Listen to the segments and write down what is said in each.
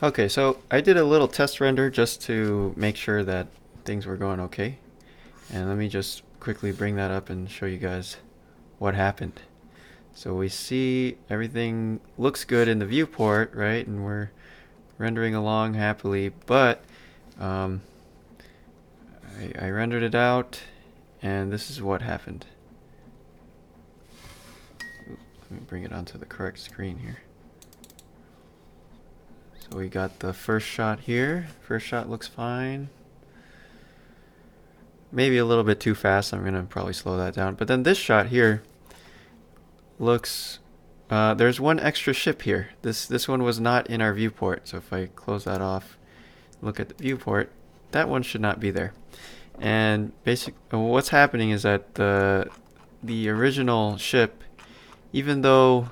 Okay, so I did a little test render just to make sure that things were going okay. And let me just quickly bring that up and show you guys what happened. So we see everything looks good in the viewport, right? And we're rendering along happily, but um, I rendered it out, and this is what happened. Let me bring it onto the correct screen here. So we got the first shot here. First shot looks fine. Maybe a little bit too fast. I'm gonna probably slow that down. But then this shot here looks. There's one extra ship here. This one was not in our viewport. So if I close that off, look at the viewport, that one should not be there. And what's happening is that the original ship, even though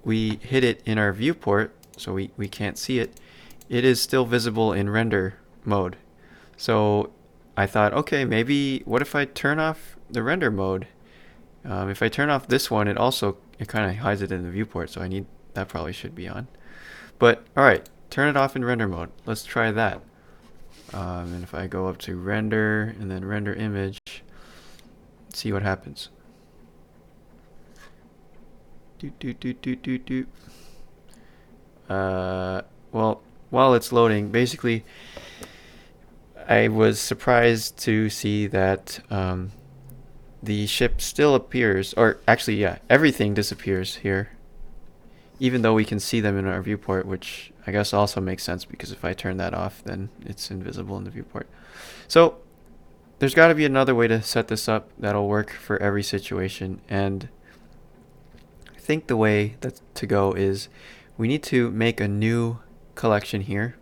we hit it in our viewport, so we can't see it, it is still visible in render mode. So I thought, okay, maybe what if I turn off the render mode? If I turn off this one, it kind of hides it in the viewport, so that probably should be on. But all right, turn it off in render mode. Let's try that. And if I go up to render and then render image, see what happens. Well, while it's loading, basically, I was surprised to see that the ship still appears, or actually, yeah, everything disappears here, even though we can see them in our viewport, which I guess also makes sense because if I turn that off, then it's invisible in the viewport. So there's got to be another way to set this up that'll work for every situation, and I think the way to go is we need to make a new collection here.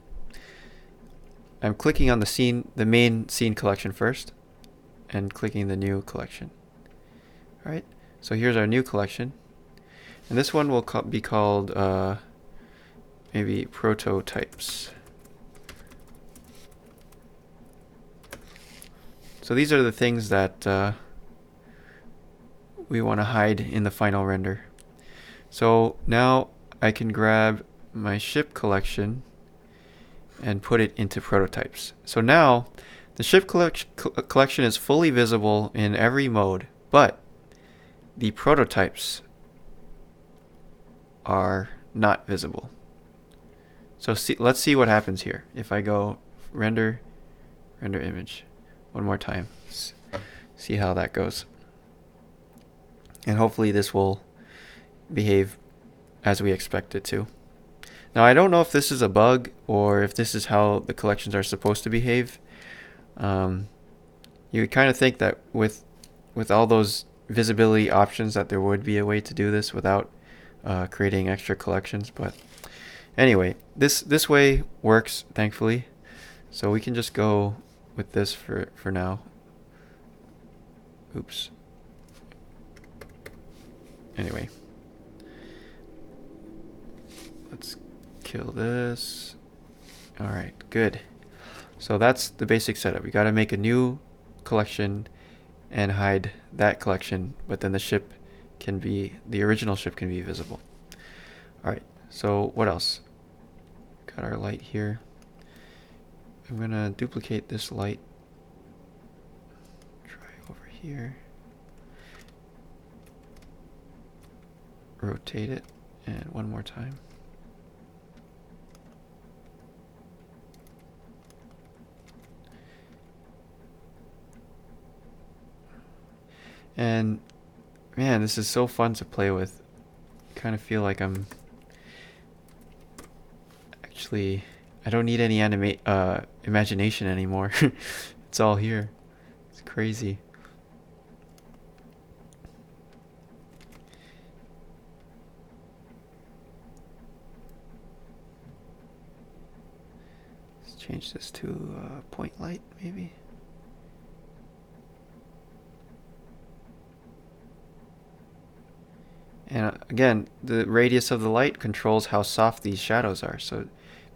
I'm clicking on the main scene collection first, and clicking the new collection. All right, so here's our new collection, and this one will be called maybe prototypes. So these are the things that we want to hide in the final render. So now I can grab my ship collection and put it into prototypes. So now the ship collection is fully visible in every mode, but the prototypes are not visible. So let's see what happens here. If I go render image one more time, see how that goes. And hopefully this will behave as we expect it to. Now I don't know if this is a bug or if this is how the collections are supposed to behave. You would kind of think that with all those visibility options that there would be a way to do this without creating extra collections, but anyway, this way works, thankfully. So we can just go with this for now. Oops. Anyway, let's kill this. All right, good. So that's the basic setup. We got to make a new collection and hide that collection, but then the original ship can be visible. All right, so what else? Got our light here. I'm gonna duplicate this light. Try over here. Rotate it, and one more time. And man, this is so fun to play with. Kind of feel like I'm actually, I don't need any imagination anymore. It's all here. It's crazy. Let's change this to point light, maybe. And again, the radius of the light controls how soft these shadows are. So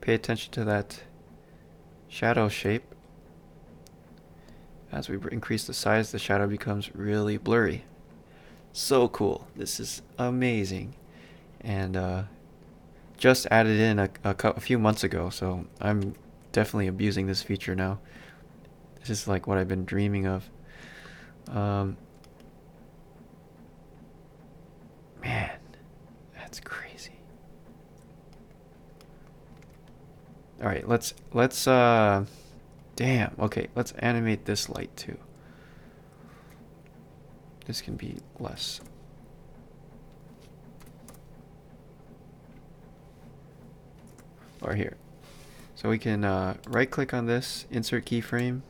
pay attention to that shadow shape. As we increase the size, the shadow becomes really blurry. So cool. This is amazing. And just added in a few months ago, so I'm definitely abusing this feature now. This is like what I've been dreaming of. Man, that's crazy. All right, let's damn. Okay, let's animate this light too. This can be less. Or here. So we can right click on this, insert keyframe.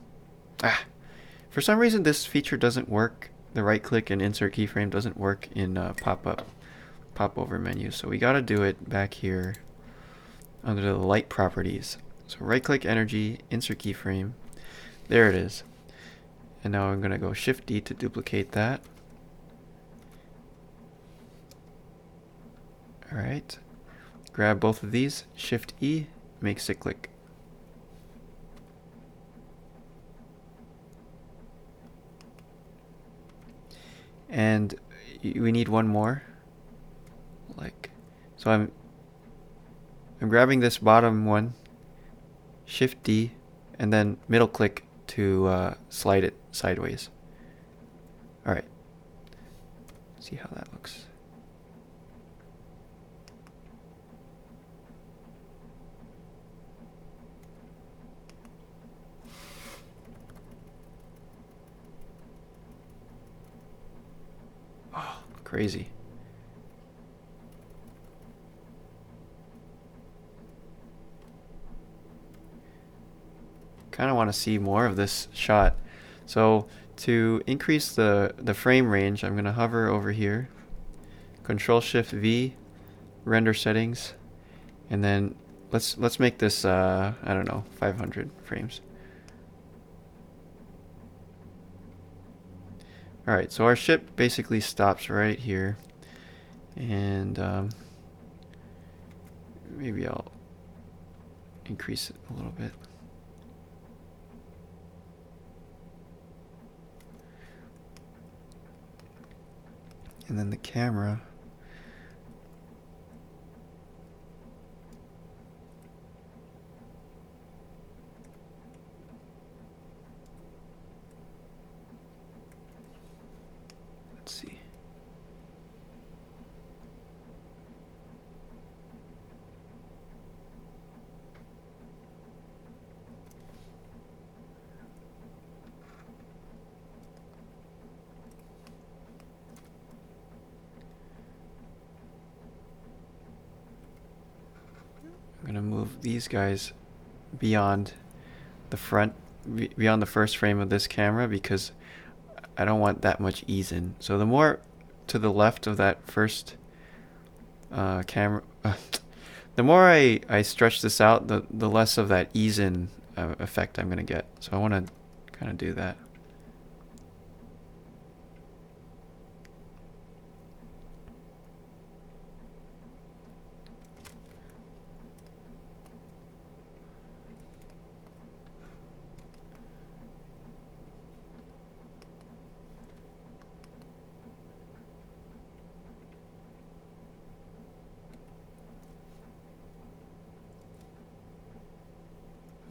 For some reason this feature doesn't work. The right click and insert keyframe doesn't work in pop over menu. So we gotta do it back here under the light properties. So right click energy, insert keyframe. There it is. And now I'm gonna go Shift D to duplicate that. Alright. Grab both of these, Shift E, make cyclic. And we need one more. So I'm grabbing this bottom one, Shift D, and then middle click to slide it sideways. Alright. See how that looks. Oh, crazy. Kind of want to see more of this shot. So to increase the frame range, I'm going to hover over here, Control Shift V, render settings, and then let's make this I don't know, 500 frames. All right, so our ship basically stops right here, and maybe I'll increase it a little bit. And then the camera, let's see. I'm gonna move these guys beyond the front, beyond the first frame of this camera, because I don't want that much ease in. So the more to the left of that first camera, the more I stretch this out, the less of that ease in effect I'm gonna get. So I want to kind of do that.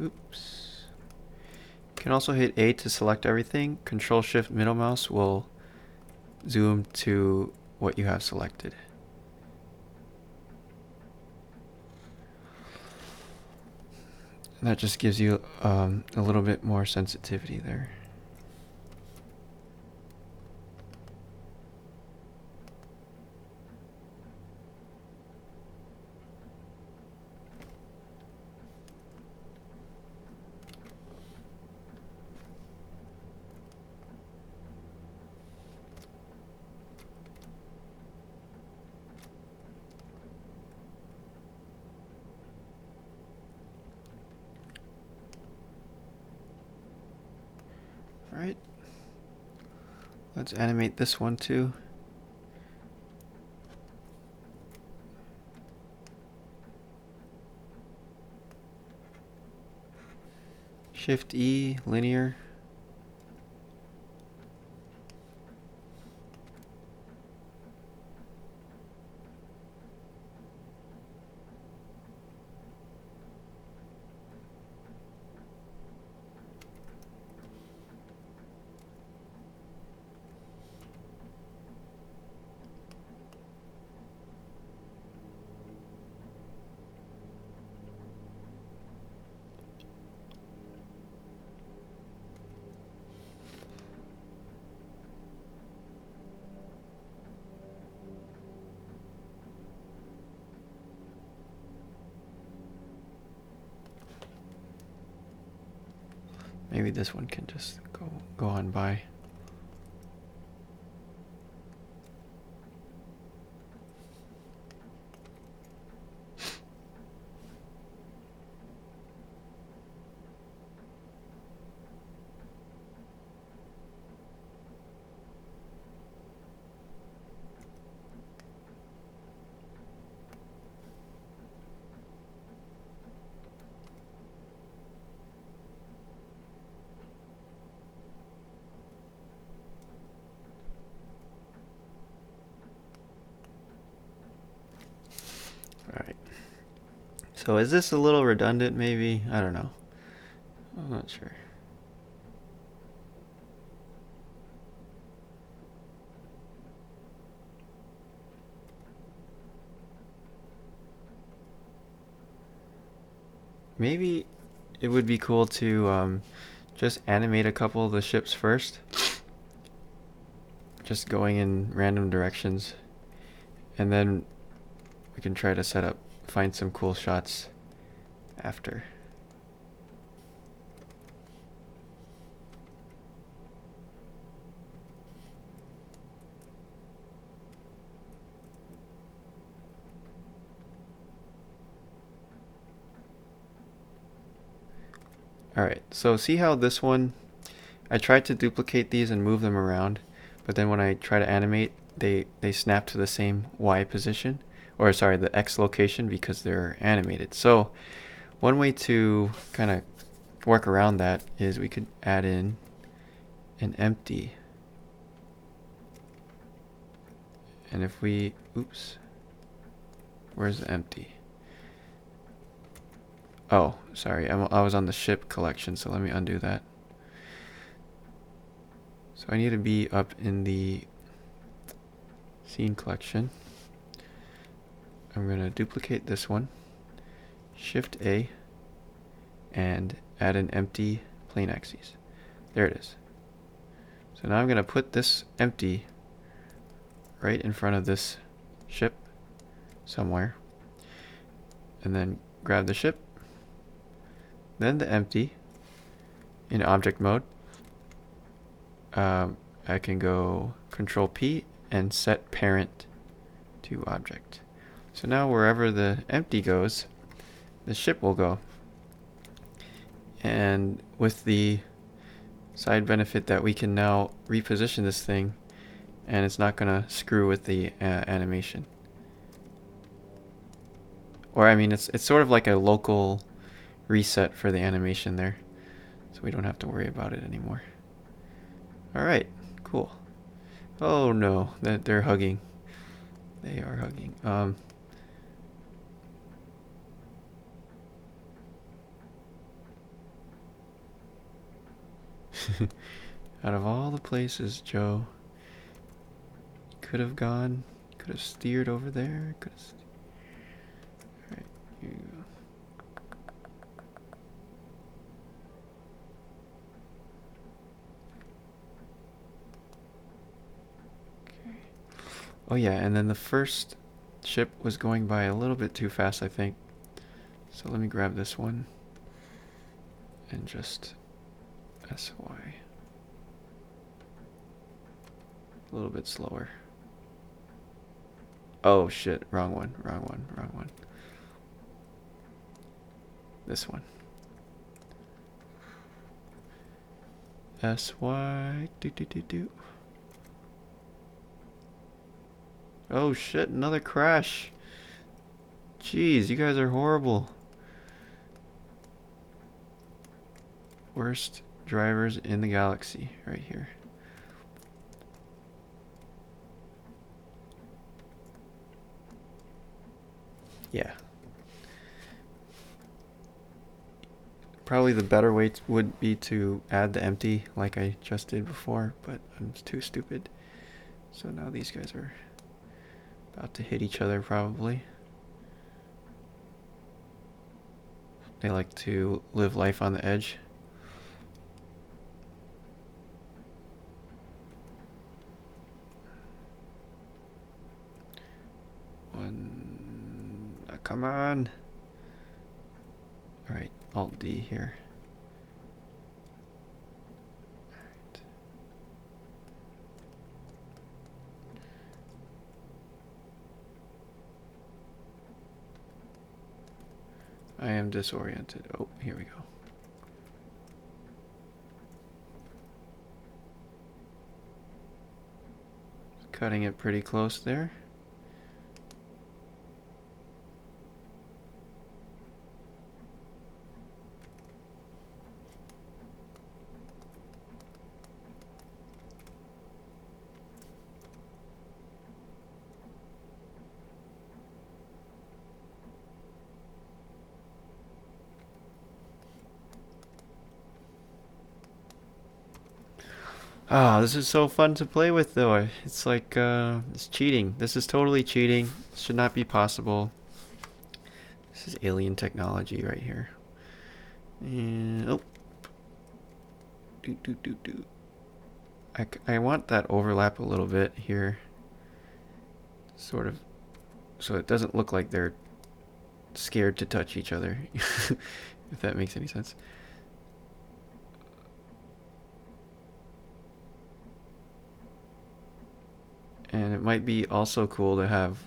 Oops. You can also hit A to select everything. Control Shift middle mouse will zoom to what you have selected. And that just gives you a little bit more sensitivity there. Alright. Let's animate this one too. Shift E, linear. Maybe this one can just go on by. Alright. So is this a little redundant maybe? I don't know. I'm not sure. Maybe it would be cool to just animate a couple of the ships first. Just going in random directions. And then we can try to find some cool shots after. Alright, so see how this one, I tried to duplicate these and move them around, but then when I try to animate, they snap to the same Y position, or sorry, the X location because they're animated. So one way to kind of work around that is we could add in an empty. And if we, oops, where's the empty? Oh, sorry, I was on the ship collection, so let me undo that. So I need to be up in the scene collection. I'm going to duplicate this one, Shift A, and add an empty plane axis. There it is. So now I'm going to put this empty right in front of this ship somewhere, and then grab the ship, then the empty in object mode. I can go Control P and set parent to object. So now wherever the empty goes, the ship will go. And with the side benefit that we can now reposition this thing and it's not gonna screw with the animation. Or I mean, it's sort of like a local reset for the animation there, so we don't have to worry about it anymore. Alright, cool. Oh no, they're hugging. They are hugging. Out of all the places Joe could have gone, could have steered over there, could have... Alright, here you go. Okay. Oh yeah, and then the first ship was going by a little bit too fast, I think. So let me grab this one and just SY. A little bit slower. Oh shit, wrong one, wrong one, wrong one. This one. SY, do. Oh shit, another crash. Jeez, you guys are horrible. Worst drivers in the galaxy, right here. Yeah. Probably the better way would be to add the empty like I just did before, but I'm too stupid. So now these guys are about to hit each other probably. They like to live life on the edge. Come on. Alright, Alt D here. I am disoriented. Oh, here we go. Cutting it pretty close there. Ah, this is so fun to play with though. It's like, it's cheating. This is totally cheating. It should not be possible. This is alien technology right here. And, oh. Do. I want that overlap a little bit here. Sort of. So it doesn't look like they're scared to touch each other. If that makes any sense. And it might be also cool to have,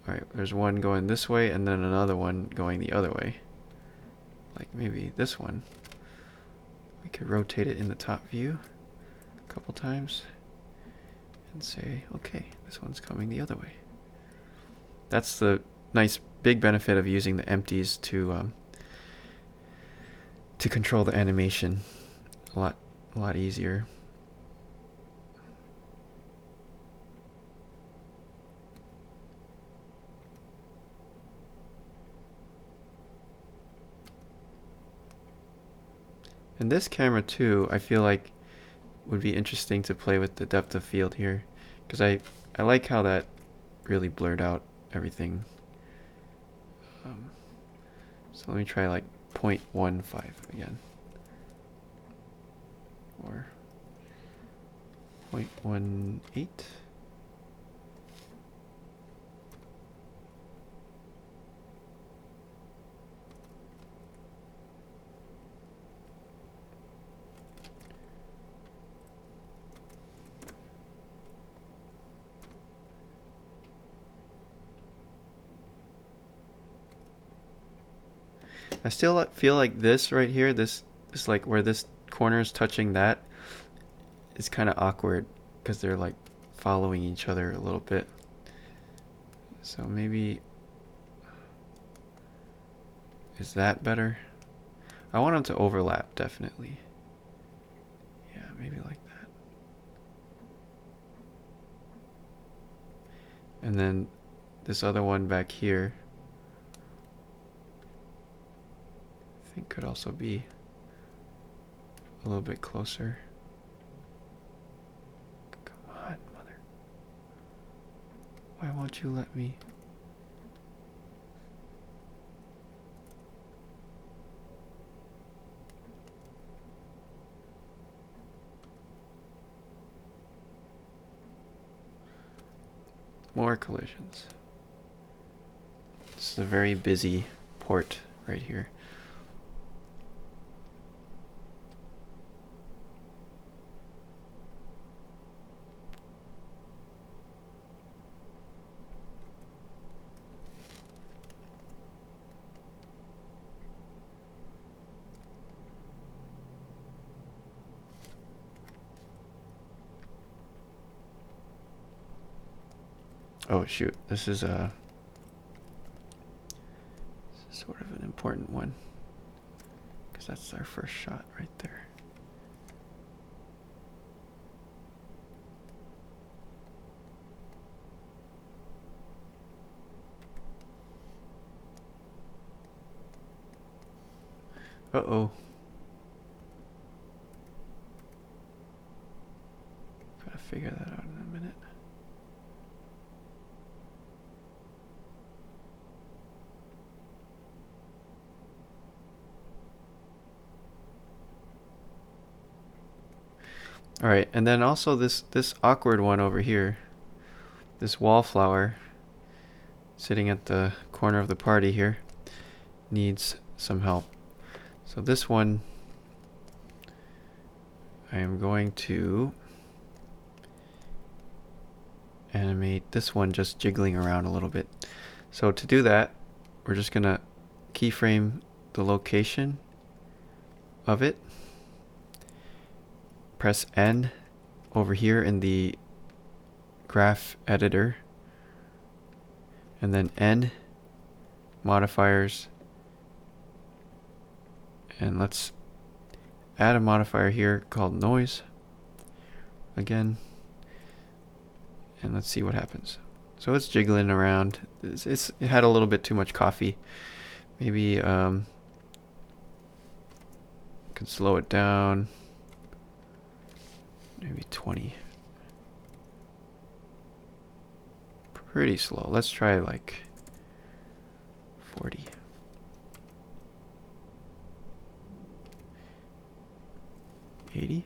alright, there's one going this way and then another one going the other way. Like maybe this one. We could rotate it in the top view a couple times and say, okay, this one's coming the other way. That's the nice big benefit of using the empties to control the animation a lot easier. And this camera too, I feel like would be interesting to play with the depth of field here, because I like how that really blurred out everything. So let me try like 0.15 again, or 0.18. I still feel like this right here, this is like where this corner is touching that, is kind of awkward because they're like following each other a little bit. So maybe, is that better? I want them to overlap, definitely. Yeah, maybe like that. And then this other one back here, I think could also be a little bit closer. Come on, mother. Why won't you let me? More collisions. This is a very busy port right here. Oh shoot, this is sort of an important one, because that's our first shot right there. Uh-oh. Gotta figure that out in a minute. All right, and then also this awkward one over here, this wallflower sitting at the corner of the party here, needs some help. So this one, I am going to animate this one just jiggling around a little bit. So to do that, we're just gonna keyframe the location of it. Press N over here in the graph editor, and then N, modifiers, and let's add a modifier here called noise again, and let's see what happens. So it's jiggling around. It had a little bit too much coffee. Maybe can slow it down. Maybe 20. Pretty slow. Let's try like 40. 80.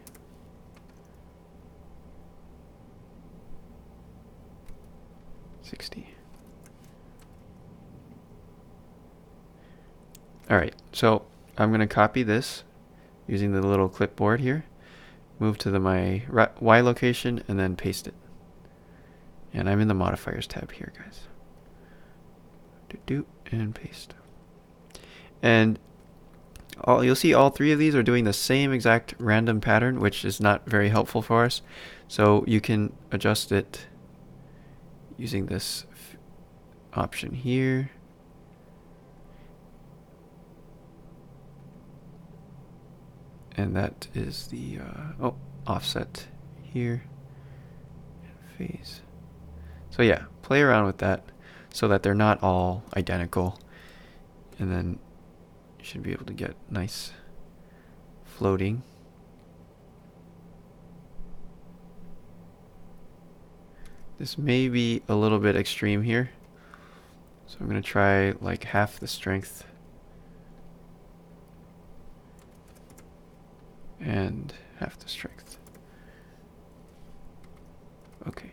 Alright, so I'm going to copy this using the little clipboard here, move to my Y location, and then paste it. And I'm in the modifiers tab here, guys. And paste. And you'll see all three of these are doing the same exact random pattern, which is not very helpful for us. So you can adjust it using this option here. And that is the offset here and phase. So yeah, play around with that so that they're not all identical, and then you should be able to get nice floating. This may be a little bit extreme here, so I'm going to try like half the strength and half the strength. Okay.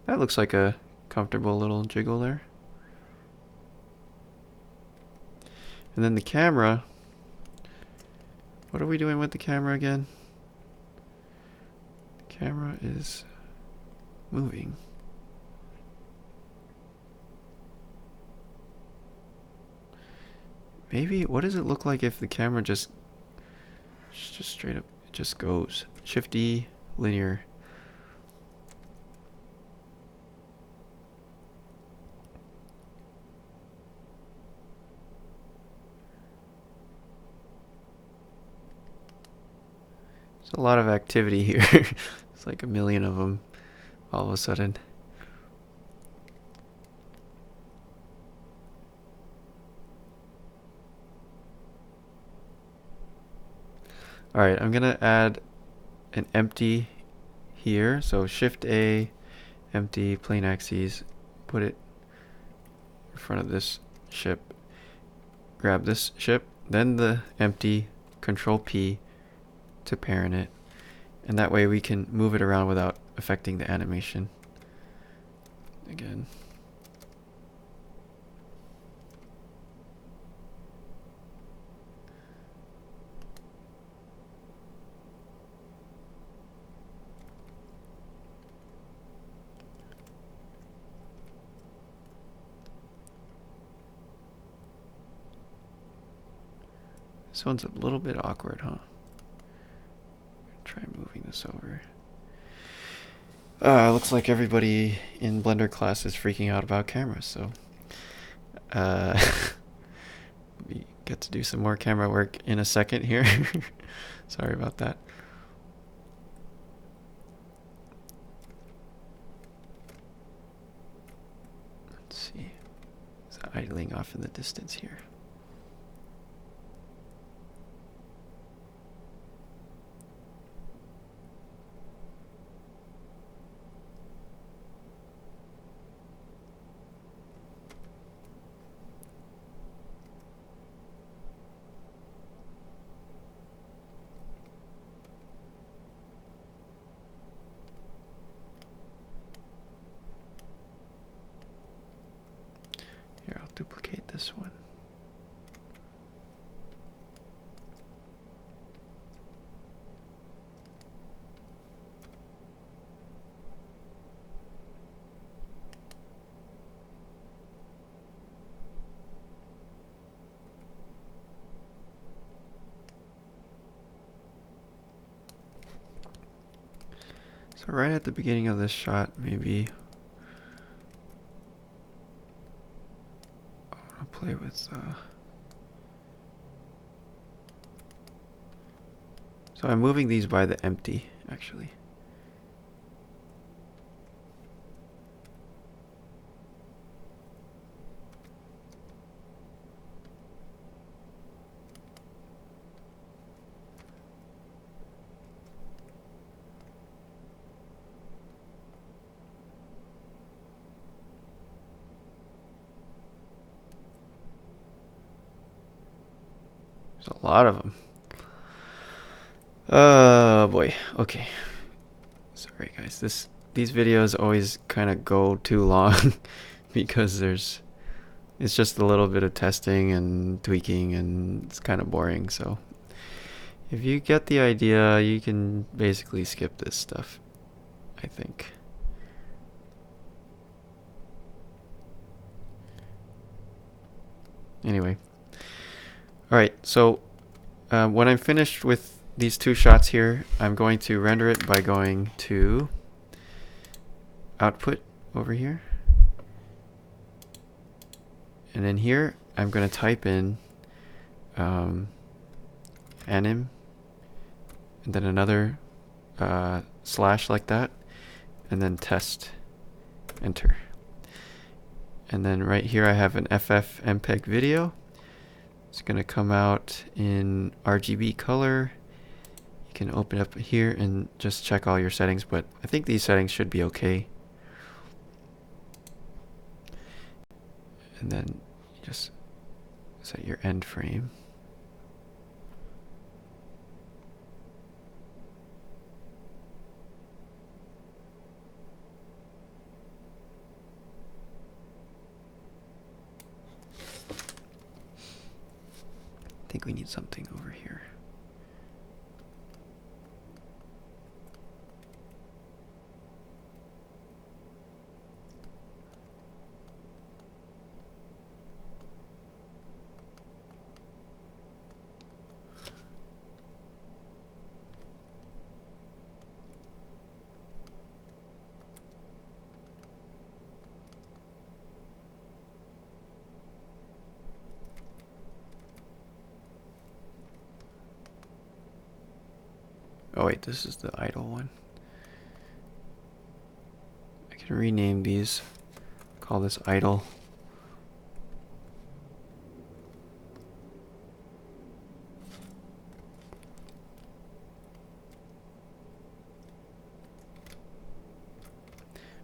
That looks like a comfortable little jiggle there. And then the camera. What are we doing with the camera again? The camera is moving. Maybe, what does it look like if the camera just straight up, it just goes. Shift D, linear. There's a lot of activity here. It's like a million of them all of a sudden. Alright, I'm gonna add an empty here. So Shift A, empty, plane axes, put it in front of this ship. Grab this ship, then the empty, Control P to parent it. And that way we can move it around without affecting the animation. Again. This one's a little bit awkward, huh? Try moving this over. Looks like everybody in Blender class is freaking out about cameras, so we get to do some more camera work in a second here. Sorry about that. Let's see. It's idling off in the distance here. Here, I'll duplicate this one. So right at the beginning of this shot, maybe I'll play with so I'm moving these by the empty, actually. There's a lot of them. Oh boy. Okay. Sorry guys. These videos always kind of go too long because it's just a little bit of testing and tweaking and it's kind of boring. So if you get the idea, you can basically skip this stuff, I think. Anyway. Alright, so when I'm finished with these two shots here, I'm going to render it by going to output over here. And then here, I'm going to type in anim, and then another slash like that, and then test, enter. And then right here I have an FFmpeg video. It's going to come out in RGB color. You can open up here and just check all your settings, but I think these settings should be okay. And then just set your end frame. I think we need something over here. Oh wait, this is the idle one. I can rename these. Call this idle.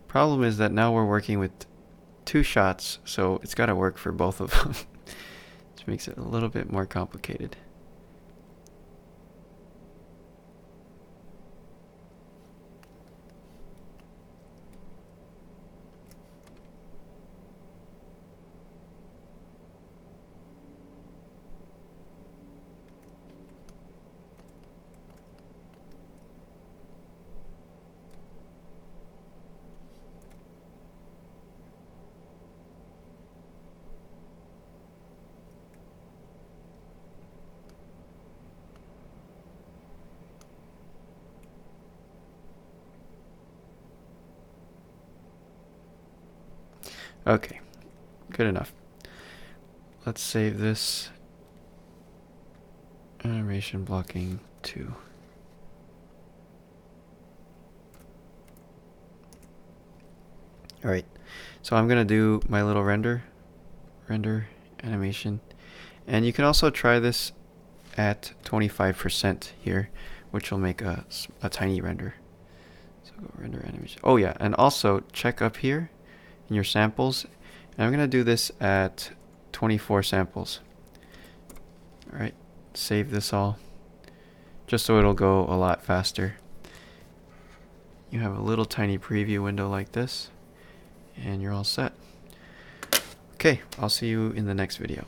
Problem is that now we're working with two shots, so it's got to work for both of them. Which makes it a little bit more complicated. Okay, good enough. Let's save this. Animation blocking 2. Alright, so I'm gonna do my little render animation. And you can also try this at 25% here, which will make a tiny render. So go render animation. Oh yeah, and also check up here in your samples. And I'm gonna do this at 24 samples. Alright, save this all, just so it'll go a lot faster. You have a little tiny preview window like this, and you're all set. Okay, I'll see you in the next video.